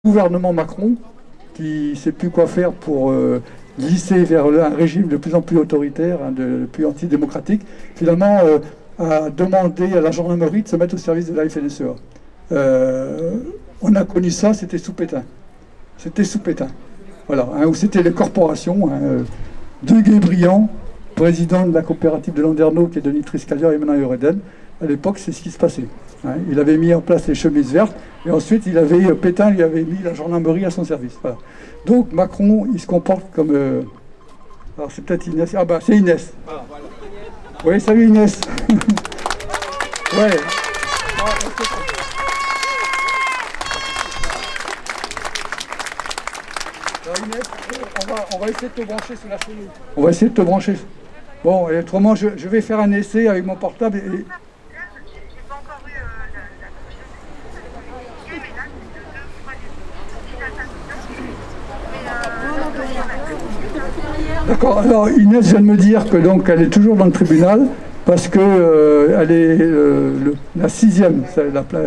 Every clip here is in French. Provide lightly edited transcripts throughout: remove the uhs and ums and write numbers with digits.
gouvernement Macron, qui ne sait plus quoi faire pour glisser vers un régime de plus en plus autoritaire, hein, de plus antidémocratique, finalement a demandé à la gendarmerie de se mettre au service de la FNSEA. On a connu ça, c'était sous Pétain. C'était sous Pétain. Voilà, hein, où c'était les corporations, hein, deux gays brillants, président de la coopérative de Landerneau, qui est devenue Triskalia et maintenant Eureden. À l'époque, c'est ce qui se passait. Hein. Il avait mis en place les chemises vertes, et ensuite, Pétain lui avait mis la gendarmerie à son service. Voilà. Donc, Macron, il se comporte comme... Alors, c'est peut-être Inès. Ah, bah, c'est Inès. Ah, voilà. Oui, salut Inès. Ouais. Alors, Inès, on va essayer de te brancher sur la chenille. On va essayer de te brancher. Bon, et autrement, je vais faire un essai avec mon portable et... D'accord, alors Inès vient de me dire que donc elle est toujours dans le tribunal parce que elle est la sixième,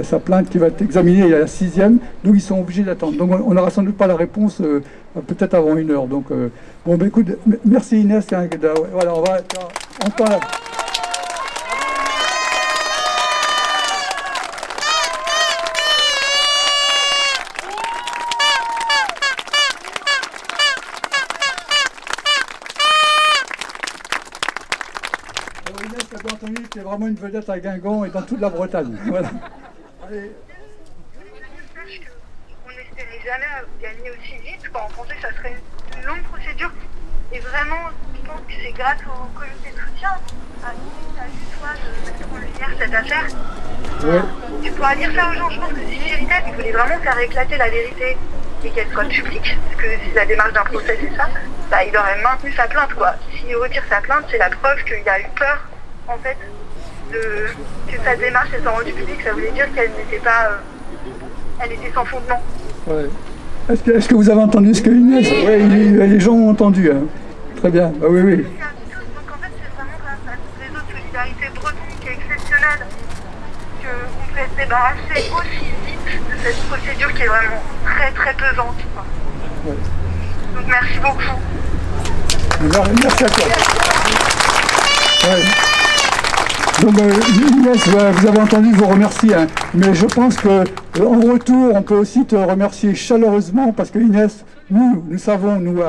sa plainte qui va être examinée est la sixième, donc ils sont obligés d'attendre. Donc on n'aura sans doute pas la réponse peut-être avant 1 heure. Donc bon, ben écoute, merci Inès. Hein, voilà, on t'en là. Tu es vraiment une vedette à Guingamp et dans toute la Bretagne. Voilà. Allez. On n'espérait jamais gagner aussi vite. On pensait que ça serait une longue procédure. Et vraiment, je pense que c'est grâce au comité de soutien à toi de mettre en lumière cette affaire. Ouais. Tu pourras dire ça aux gens. Je pense que si Chéritel, il voulait vraiment faire éclater la vérité et qu'elle soit publique, parce que si la démarche d'un procès c'est ça, bah, il aurait maintenu sa plainte, quoi. S'il retire sa plainte, c'est la preuve qu'il a eu peur, en fait, que sa démarche soit rendue publique. Ça voulait dire qu'elle n'était pas... elle était sans fondement. Ouais. Est-ce que vous avez entendu ce que Inès... Oui, les gens ont entendu. Hein. Très bien. Ah, oui, oui. Donc en fait, c'est vraiment grâce à ce réseau de solidarité breton qui est exceptionnel qu'on peut être débarrassé aussi vite de cette procédure qui est vraiment très très pesante. Ouais. Donc merci beaucoup. Merci à toi. Ouais. Donc Inès, vous avez entendu, je vous remercie, hein. Mais je pense qu'en retour, on peut aussi te remercier chaleureusement parce que Inès, nous savons, nous,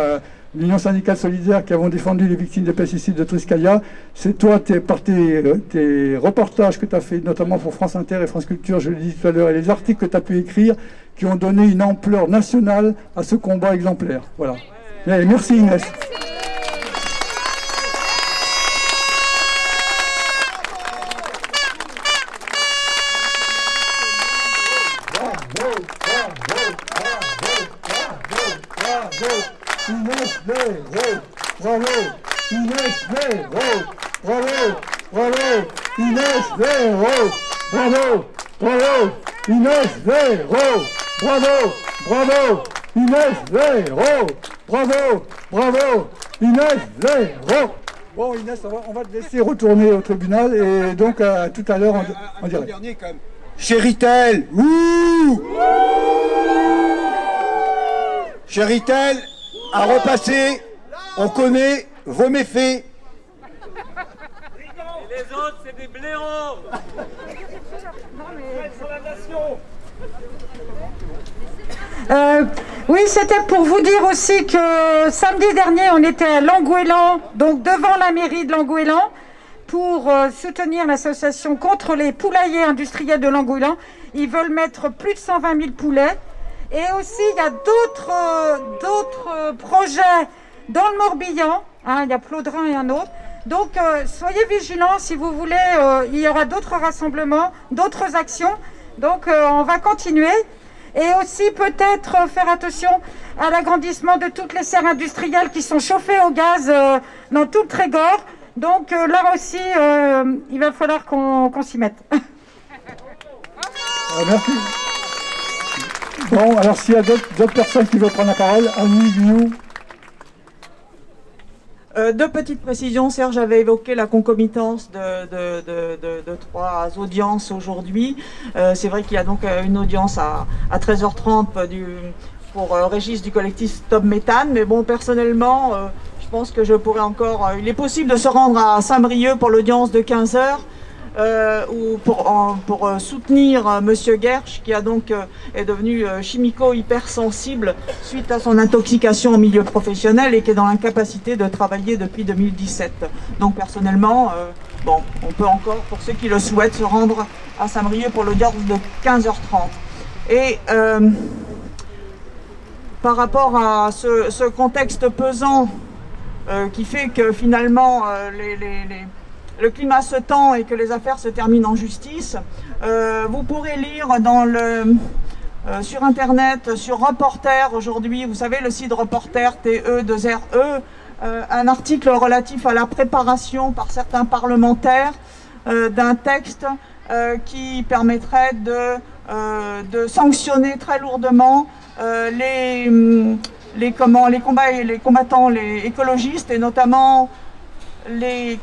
l'Union syndicale solidaire qui avons défendu les victimes des pesticides de Triskalia, c'est toi, par tes reportages que tu as fait, notamment pour France Inter et France Culture, je le dis tout à l'heure, et les articles que tu as pu écrire, qui ont donné une ampleur nationale à ce combat exemplaire. Voilà. Et merci Inès. Bravo, Inès Véro, bravo, Inès Véro, bravo, Inès Véro, bravo, Inès Véro, bravo, Inès Véro. Bon Inès, on va te laisser retourner au tribunal et donc tout à l'heure on dirait. Dernier quand même. Chéritel, ouh Chéritel a repassé. On connaît vos méfaits. Et les autres, c'est des blaireaux. Oui, c'était pour vous dire aussi que samedi dernier, on était à Langouélan, donc devant la mairie de Langouélan, pour soutenir l'association contre les poulaillers industriels de Langouélan. Ils veulent mettre plus de 120 000 poulets. Et aussi, il y a d'autres projets dans le Morbihan, hein, il y a Plodrin et un autre. Donc, soyez vigilants si vous voulez. Il y aura d'autres rassemblements, d'autres actions. Donc, on va continuer. Et aussi, peut-être faire attention à l'agrandissement de toutes les serres industrielles qui sont chauffées au gaz dans tout le Trégor. Donc, là aussi, il va falloir qu'on s'y mette. Merci. Bon, alors s'il y a d'autres personnes qui veulent prendre la parole, Annie, nous. Deux petites précisions. Serge avait évoqué la concomitance de 3 audiences aujourd'hui. C'est vrai qu'il y a donc une audience à 13h30 pour Régis du collectif Stop Méthane. Mais bon, personnellement, je pense que je pourrais encore... il est possible de se rendre à Saint-Brieuc pour l'audience de 15h. Ou pour soutenir Monsieur Gersh, qui est devenu chimico-hypersensible suite à son intoxication au milieu professionnel et qui est dans l'incapacité de travailler depuis 2017. Donc personnellement, bon, on peut encore, pour ceux qui le souhaitent, se rendre à Saint-Brieuc pour l'audience de 15h30. Et par rapport à ce contexte pesant qui fait que finalement le climat se tend et que les affaires se terminent en justice. Vous pourrez lire sur Internet, sur Reporter aujourd'hui, vous savez, le site Reporter, TE2RE, un article relatif à la préparation par certains parlementaires d'un texte qui permettrait de sanctionner très lourdement les combattants, les écologistes, et notamment les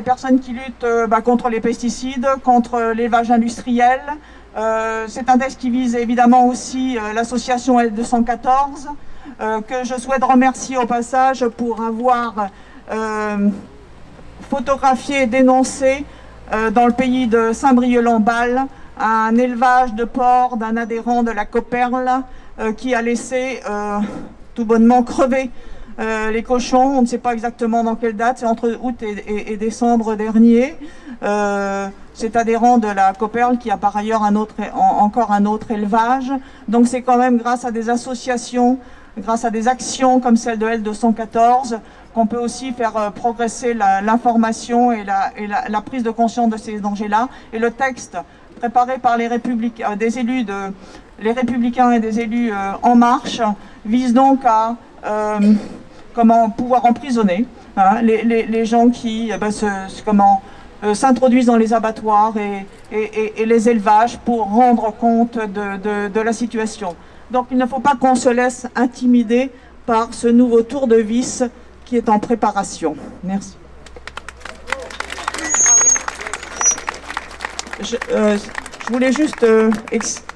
personnes qui luttent contre les pesticides, contre l'élevage industriel. C'est un texte qui vise évidemment aussi l'association L214, que je souhaite remercier au passage pour avoir photographié et dénoncé dans le pays de Saint-Brieuc-Lamballe un élevage de porcs d'un adhérent de la Coperle qui a laissé tout bonnement crever les cochons. On ne sait pas exactement dans quelle date, c'est entre août et décembre dernier. Cet adhérent de la Coperle qui a par ailleurs encore un autre élevage. Donc c'est quand même grâce à des associations, grâce à des actions comme celle de L214, qu'on peut aussi faire progresser l'information et la prise de conscience de ces dangers-là. Et le texte préparé par les Républicains et des élus En Marche vise donc à pouvoir emprisonner les gens qui s'introduisent dans les abattoirs et les élevages pour rendre compte de la situation. Donc il ne faut pas qu'on se laisse intimider par ce nouveau tour de vis qui est en préparation. Merci. Je voulais juste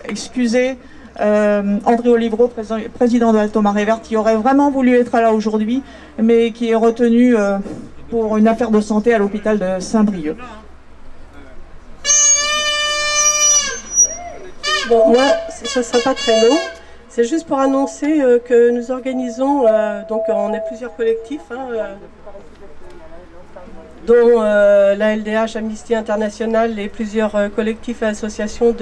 excuser André Olivreau, président de l'Alto Marée Verte, qui aurait vraiment voulu être là aujourd'hui, mais qui est retenu pour une affaire de santé à l'hôpital de Saint-Brieuc. Bon, moi, ça ne sera pas très long. C'est juste pour annoncer que nous organisons, donc on est plusieurs collectifs, dont la LDH, Amnesty International et plusieurs collectifs et associations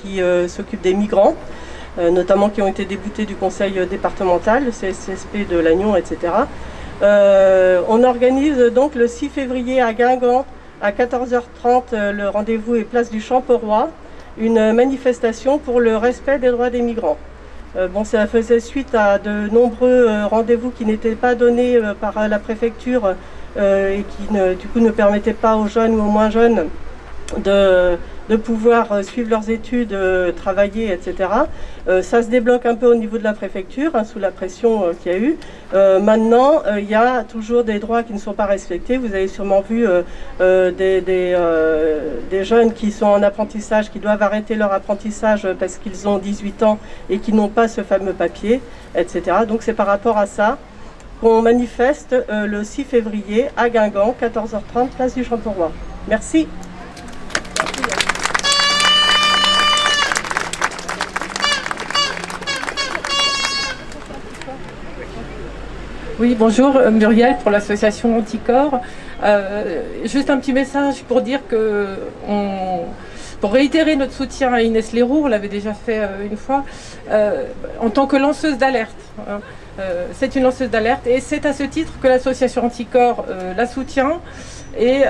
qui s'occupent des migrants, notamment qui ont été déboutés du conseil départemental, le CSSP de Lannion, etc. On organise donc le 6 février à Guingamp, à 14h30, le rendez-vous est place du Champ-Roi, une manifestation pour le respect des droits des migrants. Bon, ça faisait suite à de nombreux rendez-vous qui n'étaient pas donnés par la préfecture et qui du coup ne permettaient pas aux jeunes ou aux moins jeunes de pouvoir suivre leurs études, travailler, etc. Ça se débloque un peu au niveau de la préfecture, sous la pression qu'il y a eu. Maintenant, il y a toujours des droits qui ne sont pas respectés. Vous avez sûrement vu des jeunes qui sont en apprentissage, qui doivent arrêter leur apprentissage parce qu'ils ont 18 ans et qui n'ont pas ce fameux papier, etc. Donc c'est par rapport à ça qu'on manifeste le 6 février à Guingamp, 14h30, place du Champ-Roi. Merci. Oui, bonjour, Muriel pour l'association Anticorps. Juste un petit message pour dire que, pour réitérer notre soutien à Inès Leroux, on l'avait déjà fait une fois, en tant que lanceuse d'alerte. C'est une lanceuse d'alerte et c'est à ce titre que l'association Anticorps la soutient. Et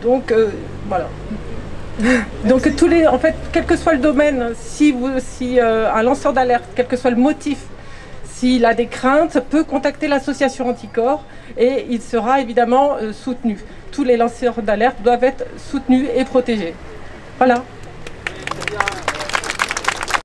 donc, voilà. Donc, en fait, quel que soit le domaine, si un lanceur d'alerte, quel que soit le motif, s'il a des craintes, peut contacter l'association Anticorps et il sera évidemment soutenu. Tous les lanceurs d'alerte doivent être soutenus et protégés. Voilà.